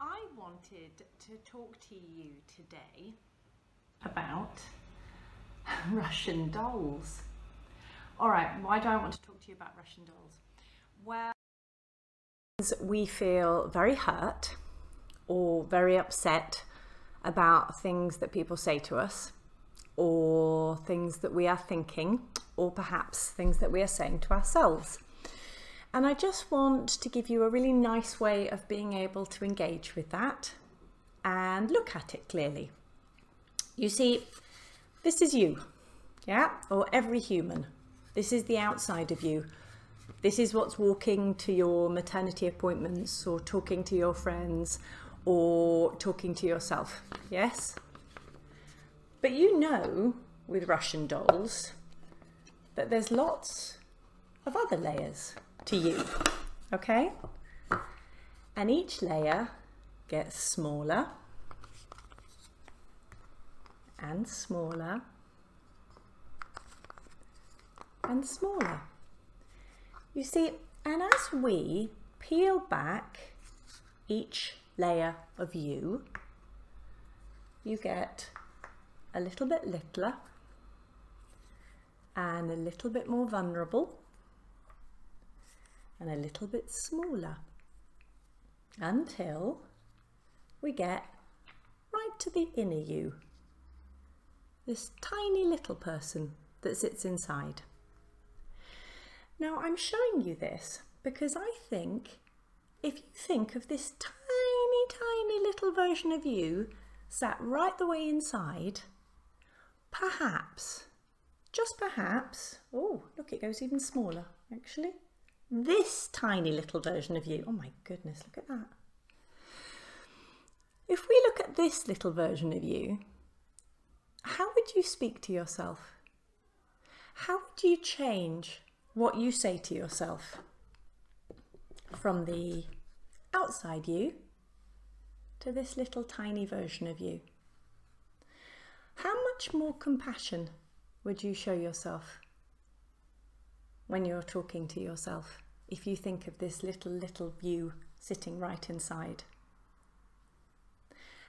I wanted to talk to you today about Russian dolls. All right, why do I want to talk to you about Russian dolls? Well, we feel very hurt or very upset about things that people say to us, or things that we are thinking, or perhaps things that we are saying to ourselves. And I just want to give you a really nice way of being able to engage with that and look at it clearly. You see, this is you, yeah, or every human. This is the outside of you. This is what's walking to your maternity appointments, or talking to your friends, or talking to yourself, yes? But you know, with Russian dolls, that there's lots of other layers to you, okay? And each layer gets smaller and smaller and smaller. You see, and as we peel back each layer of you, you get a little bit littler and a little bit more vulnerable and a little bit smaller, until we get right to the inner you, this tiny little person that sits inside. Now, I'm showing you this because I think if you think of this tiny little version of you sat right the way inside, perhaps, just perhaps, oh look, it goes even smaller actually, this tiny little version of you, oh my goodness, look at that. If we look at this little version of you, how would you speak to yourself? How would you change what you say to yourself from the outside you to this little tiny version of you? How much more compassion would you show yourself when you're talking to yourself if you think of this little you sitting right inside?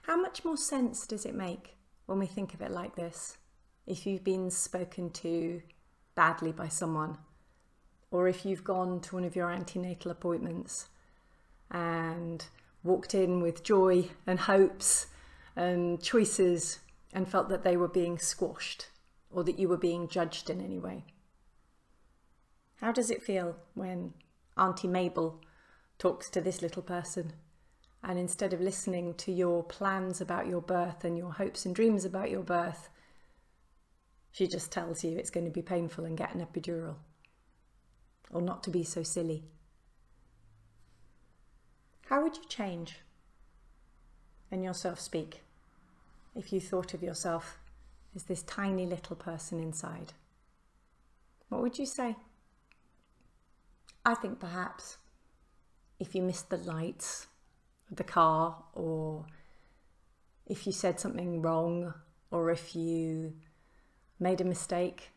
How much more sense does it make when we think of it like this? If you've been spoken to badly by someone, or if you've gone to one of your antenatal appointments and walked in with joy and hopes and choices and felt that they were being squashed or that you were being judged in any way. How does it feel when Auntie Mabel talks to this little person, and instead of listening to your plans about your birth and your hopes and dreams about your birth, she just tells you it's going to be painful and get an epidural, or not to be so silly? How would you change in your self-speak if you thought of yourself as this tiny little person inside? What would you say? I think perhaps if you missed the lights of the car, or if you said something wrong, or if you made a mistake,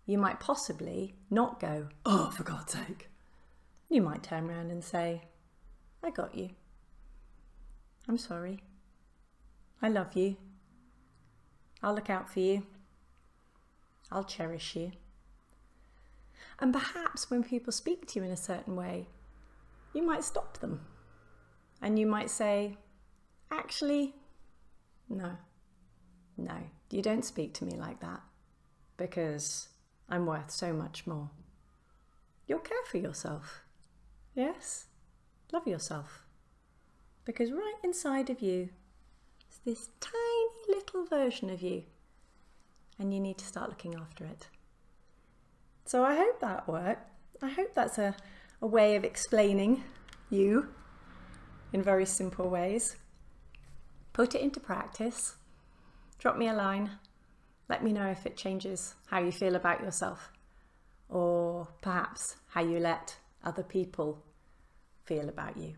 you might possibly not go, "Oh, for God's sake." You might turn around and say, "I got you. I'm sorry. I love you. I'll look out for you. I'll cherish you." And perhaps when people speak to you in a certain way, you might stop them and you might say, "Actually, no, you don't speak to me like that, because I'm worth so much more." You'll care for yourself. Yes? Love yourself. Because right inside of you is this tiny little version of you, and you need to start looking after it. So I hope that worked. I hope that's a way of explaining you in very simple ways. Put it into practice. Drop me a line. Let me know if it changes how you feel about yourself, or perhaps how you let other people feel about you.